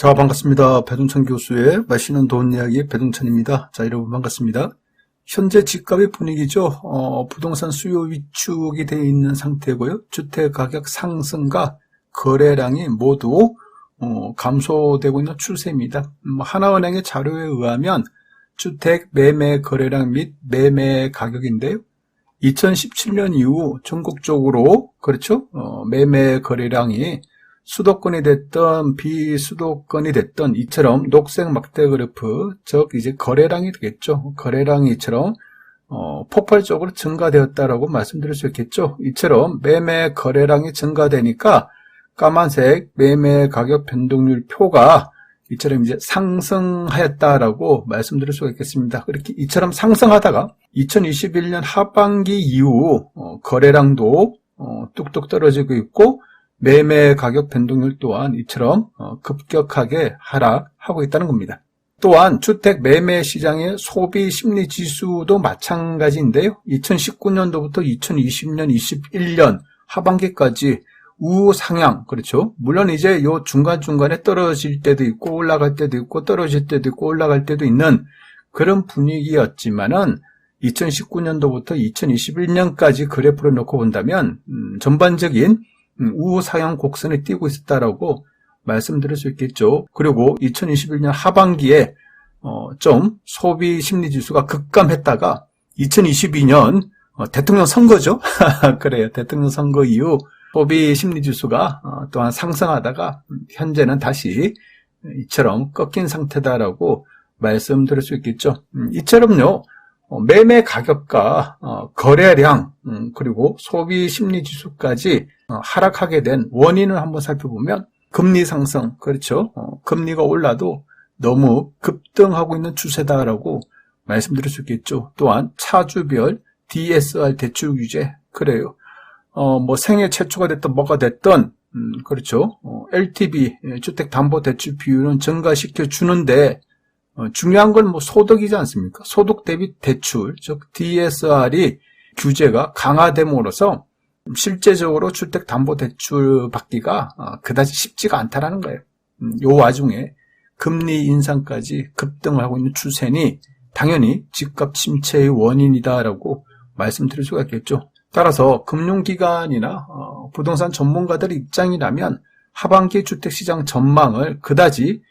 자, 반갑습니다. 배동찬 교수의 맛있는 돈 이야기 배동찬입니다. 자, 여러분 반갑습니다. 현재 집값의 분위기죠. 부동산 수요 위축이 되어 있는 상태고요. 주택 가격 상승과 거래량이 모두 감소되고 있는 추세입니다. 하나은행의 자료에 의하면 주택 매매 거래량 및 매매 가격인데요. 2017년 이후 전국적으로 그렇죠. 매매 거래량이 수도권이 됐던 비수도권이 됐던 이처럼 녹색 막대 그래프, 즉 이제 거래량이 되겠죠. 거래량이 이처럼 폭발적으로 증가되었다라고 말씀드릴 수 있겠죠. 이처럼 매매 거래량이 증가되니까 까만색 매매 가격 변동률 표가 이처럼 이제 상승하였다라고 말씀드릴 수가 있겠습니다. 그렇게 이처럼 상승하다가 2021년 하반기 이후 거래량도 뚝뚝 떨어지고 있고 매매 가격 변동률 또한 이처럼 급격하게 하락하고 있다는 겁니다. 또한 주택 매매 시장의 소비 심리 지수도 마찬가지인데요. 2019년도부터 2020년, 21년 하반기까지 우상향, 그렇죠. 물론 이제 요 중간중간에 떨어질 때도 있고 올라갈 때도 있고 떨어질 때도 있고 올라갈 때도 있는 그런 분위기였지만은 2019년도부터 2021년까지 그래프를 놓고 본다면 전반적인 우상향 곡선에 띄고 있었다라고 말씀드릴 수 있겠죠. 그리고 2021년 하반기에 좀 소비 심리 지수가 급감했다가 2022년 대통령 선거죠. 그래요. 대통령 선거 이후 소비 심리 지수가 또한 상승하다가 현재는 다시 이처럼 꺾인 상태다라고 말씀드릴 수 있겠죠. 이처럼요. 매매 가격과 거래량 그리고 소비 심리 지수까지 하락하게 된 원인을 한번 살펴보면 금리 상승, 그렇죠. 금리가 올라도 너무 급등하고 있는 추세다라고 말씀드릴 수 있겠죠. 또한 차주별 DSR 대출 규제, 그래요. 뭐 생애 최초가 됐든 뭐가 됐든 그렇죠. LTV 주택담보대출 비율은 증가시켜 주는데 중요한 건 뭐 소득이지 않습니까? 소득 대비 대출, 즉 DSR이 규제가 강화됨으로써 실제적으로 주택담보대출 받기가 그다지 쉽지가 않다라는 거예요. 요 와중에 금리 인상까지 급등하고 있는 추세니 당연히 집값 침체의 원인이다라고 말씀드릴 수가 있겠죠. 따라서 금융기관이나 부동산 전문가들의 입장이라면 하반기 주택시장 전망을 그다지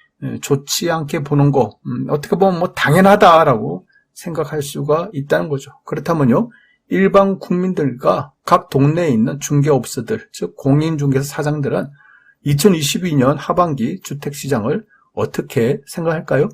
좋지 않게 보는 거 어떻게 보면 뭐 당연하다라고 생각할 수가 있다는 거죠. 그렇다면요. 일반 국민들과 각 동네에 있는 중개업소들, 즉 공인중개사 사장들은 2022년 하반기 주택시장을 어떻게 생각할까요?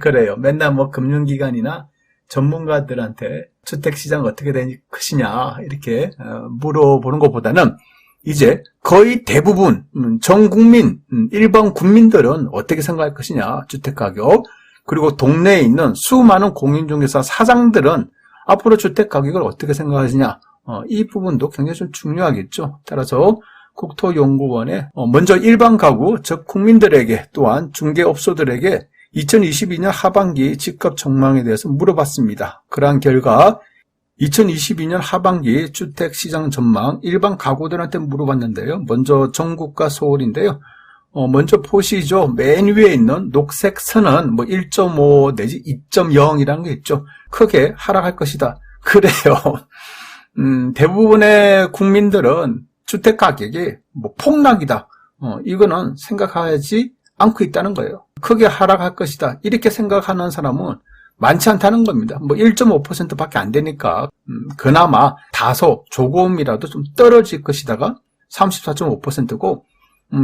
그래요. 맨날 뭐 금융기관이나 전문가들한테 주택시장 어떻게 될 것이냐 이렇게 물어보는 것보다는 이제 거의 대부분 전 국민, 일반 국민들은 어떻게 생각할 것이냐, 주택가격. 그리고 동네에 있는 수많은 공인중개사 사장들은 앞으로 주택가격을 어떻게 생각하시냐. 이 부분도 굉장히 좀 중요하겠죠. 따라서 국토연구원에 먼저 일반 가구, 즉 국민들에게 또한 중개업소들에게 2022년 하반기 집값 전망에 대해서 물어봤습니다. 그러한 결과 2022년 하반기 주택시장 전망 일반 가구들한테 물어봤는데요. 먼저 전국과 서울인데요. 먼저 보시죠. 맨 위에 있는 녹색 선은 뭐 1.5 내지 2.0이라는 게 있죠. 크게 하락할 것이다. 그래요. 대부분의 국민들은 주택 가격이 뭐 폭락이다. 이거는 생각하지 않고 있다는 거예요. 크게 하락할 것이다. 이렇게 생각하는 사람은 많지 않다는 겁니다. 뭐 1.5%밖에 안 되니까 그나마 다소 조금이라도 좀 떨어질 것이다가 34.5%고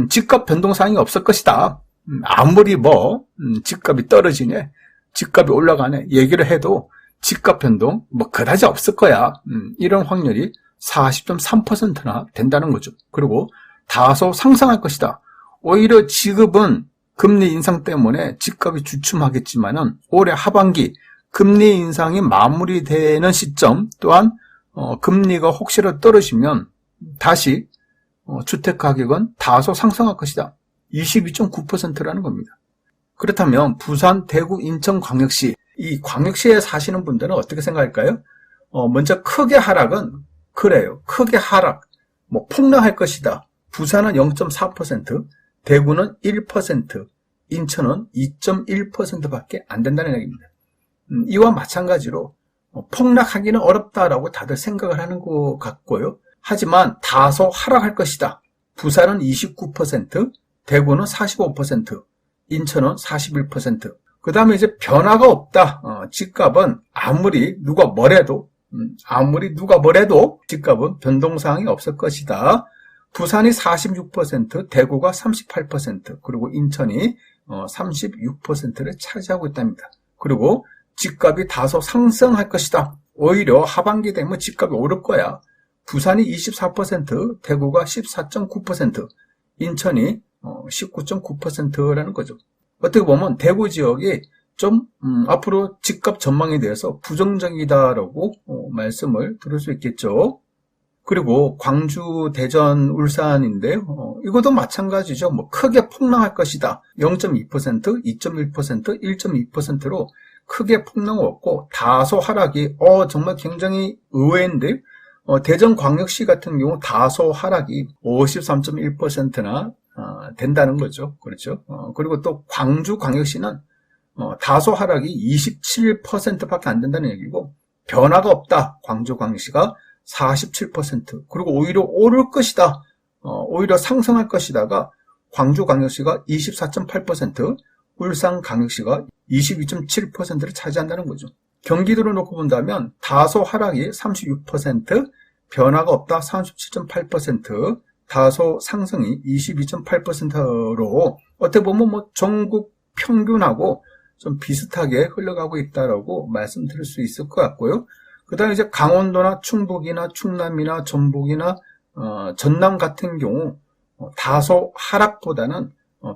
집값 변동사항이 없을 것이다. 아무리 뭐 집값이 떨어지네, 집값이 올라가네 얘기를 해도 집값 변동 뭐 그다지 없을 거야. 이런 확률이 40.3%나 된다는 거죠. 그리고 다소 상승할 것이다. 오히려 지금은 금리 인상 때문에 집값이 주춤하겠지만은 올해 하반기 금리 인상이 마무리되는 시점 또한 금리가 혹시라도 떨어지면 다시 주택 가격은 다소 상승할 것이다. 22.9%라는 겁니다. 그렇다면 부산, 대구, 인천, 광역시 이 광역시에 사시는 분들은 어떻게 생각할까요? 먼저 크게 하락은 그래요. 크게 하락, 뭐 폭락할 것이다. 부산은 0.4%, 대구는 1%, 인천은 2.1%밖에 안 된다는 얘기입니다. 이와 마찬가지로 폭락하기는 어렵다라고 다들 생각을 하는 것 같고요. 하지만 다소 하락할 것이다. 부산은 29%, 대구는 45%, 인천은 41%. 그 다음에 이제 변화가 없다. 집값은 아무리 누가 뭐래도 집값은 변동사항이 없을 것이다. 부산이 46%, 대구가 38%, 그리고 인천이 36%를 차지하고 있답니다. 그리고 집값이 다소 상승할 것이다. 오히려 하반기 되면 집값이 오를 거야. 부산이 24%, 대구가 14.9%, 인천이 19.9%라는 거죠. 어떻게 보면 대구 지역이 좀 앞으로 집값 전망에 대해서 부정적이다라고 말씀을 드릴 수 있겠죠. 그리고 광주, 대전, 울산인데요. 이것도 마찬가지죠. 크게 폭락할 것이다. 0.2%, 2.1%, 1.2%로 크게 폭락은 없고 다소 하락이 정말 굉장히 의외인데 대전광역시 같은 경우 다소 하락이 53.1%나 된다는 거죠. 그렇죠. 그리고 또 광주광역시는 다소 하락이 27%밖에 안 된다는 얘기고 변화가 없다. 광주광역시가 47%. 그리고 오히려 오를 것이다. 오히려 상승할 것이다가 광주광역시가 24.8%, 울산광역시가 22.7%를 차지한다는 거죠. 경기도를 놓고 본다면 다소 하락이 36%, 변화가 없다 37.8%, 다소 상승이 22.8%로 어떻게 보면 전국 평균하고 좀 비슷하게 흘러가고 있다라고 말씀드릴 수 있을 것 같고요. 그 다음에 이제 강원도나 충북이나 충남이나 전북이나 전남 같은 경우 다소 하락보다는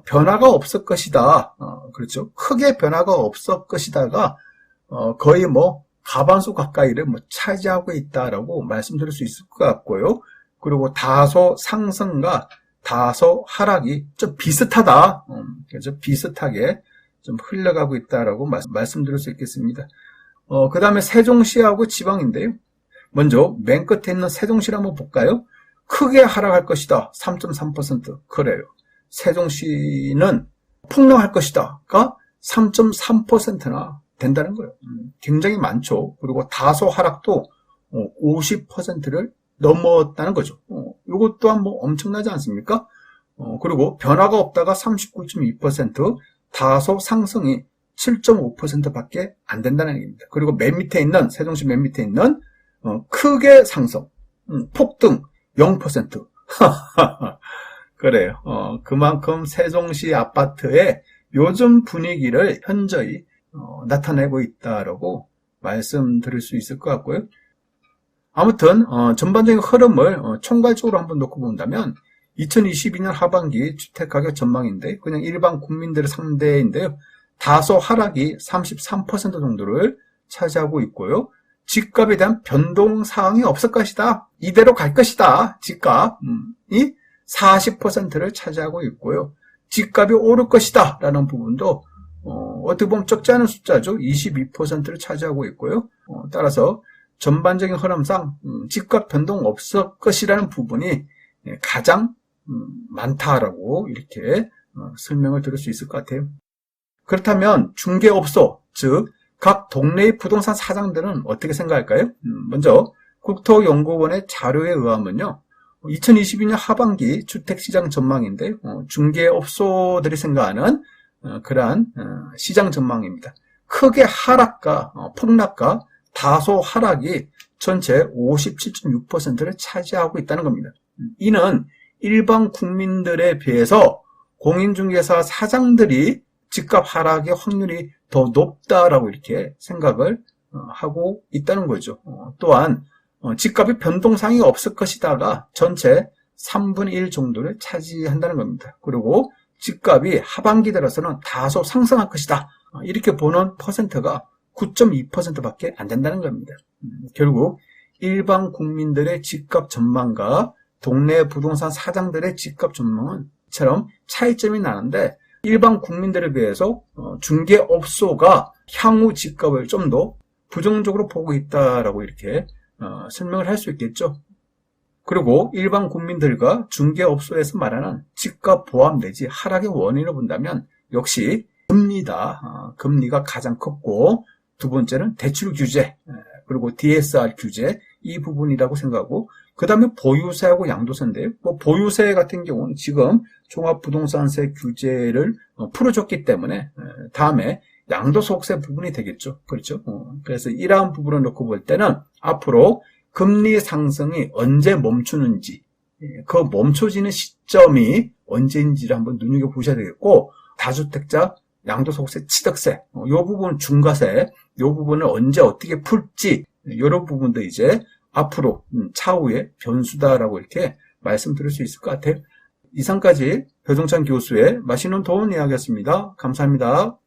변화가 없을 것이다. 그렇죠. 크게 변화가 없을 것이다가 거의 가반수 가까이를 차지하고 있다라고 말씀드릴 수 있을 것 같고요. 그리고 다소 상승과 다소 하락이 좀 비슷하다. 그렇죠. 비슷하게 좀 흘러가고 있다라고 말씀드릴 수 있겠습니다. 그 다음에 세종시하고 지방인데요. 먼저 맨 끝에 있는 세종시를 한번 볼까요? 크게 하락할 것이다. 3.3%. 그래요. 세종시는 폭락할 것이다가 3.3%나 된다는 거예요. 굉장히 많죠. 그리고 다소 하락도 50%를 넘었다는 거죠. 이것 또한 엄청나지 않습니까? 그리고 변화가 없다가 39.2%, 다소 상승이 7.5%밖에 안 된다는 얘기입니다. 그리고 맨 밑에 있는 세종시 맨 밑에 있는 크게 상승, 폭등 0%. 그래요. 그만큼 세종시 아파트의 요즘 분위기를 현저히 나타내고 있다라고 말씀드릴 수 있을 것 같고요. 아무튼 전반적인 흐름을 총괄적으로 한번 놓고 본다면 2022년 하반기 주택가격 전망인데 그냥 일반 국민들의 상대인데요. 다소 하락이 33% 정도를 차지하고 있고요. 집값에 대한 변동 사항이 없을 것이다. 이대로 갈 것이다. 집값이 40%를 차지하고 있고요. 집값이 오를 것이다. 라는 부분도 어떻게 보면 적지 않은 숫자죠. 22%를 차지하고 있고요. 따라서 전반적인 흐름상 집값 변동 없을 것이라는 부분이 가장 많다라고 이렇게 설명을 드릴 수 있을 것 같아요. 그렇다면 중개업소, 즉 각 동네의 부동산 사장들은 어떻게 생각할까요? 먼저 국토연구원의 자료에 의하면요. 2022년 하반기 주택시장 전망인데 중개업소들이 생각하는 그러한 시장 전망입니다. 크게 하락과 폭락과 다소 하락이 전체 57.6%를 차지하고 있다는 겁니다. 이는 일반 국민들에 비해서 공인중개사 사장들이 집값 하락의 확률이 더 높다라고 이렇게 생각을 하고 있다는 거죠. 또한 집값이 변동사항이 없을 것이다가 전체 3분의 1 정도를 차지한다는 겁니다. 그리고 집값이 하반기 들어서는 다소 상승할 것이다. 이렇게 보는 퍼센트가 9.2%밖에 안 된다는 겁니다. 결국 일반 국민들의 집값 전망과 동네 부동산 사장들의 집값 전망은 이처럼 차이점이 나는데 일반 국민들에 비해서 중개업소가 향후 집값을 좀 더 부정적으로 보고 있다라고 이렇게 설명을 할 수 있겠죠. 그리고 일반 국민들과 중개업소에서 말하는 집값 보합 내지 하락의 원인을 본다면 역시 금리다. 금리가 가장 컸고, 두 번째는 대출 규제, 그리고 DSR 규제, 이 부분이라고 생각하고, 그 다음에 보유세하고 양도세인데요. 보유세 같은 경우는 지금 종합부동산세 규제를 풀어줬기 때문에 다음에 양도소득세 부분이 되겠죠. 그렇죠. 그래서 이러한 부분을 놓고 볼 때는 앞으로 금리 상승이 언제 멈추는지, 그 멈춰지는 시점이 언제인지를 한번 눈여겨보셔야 되겠고, 다주택자 양도소득세, 취득세, 이 부분 중과세, 이 부분을 언제 어떻게 풀지, 이런 부분도 이제 앞으로 차후의 변수다라고 이렇게 말씀드릴 수 있을 것 같아요. 이상까지 배동찬 교수의 맛있는 돈 이야기였습니다. 감사합니다.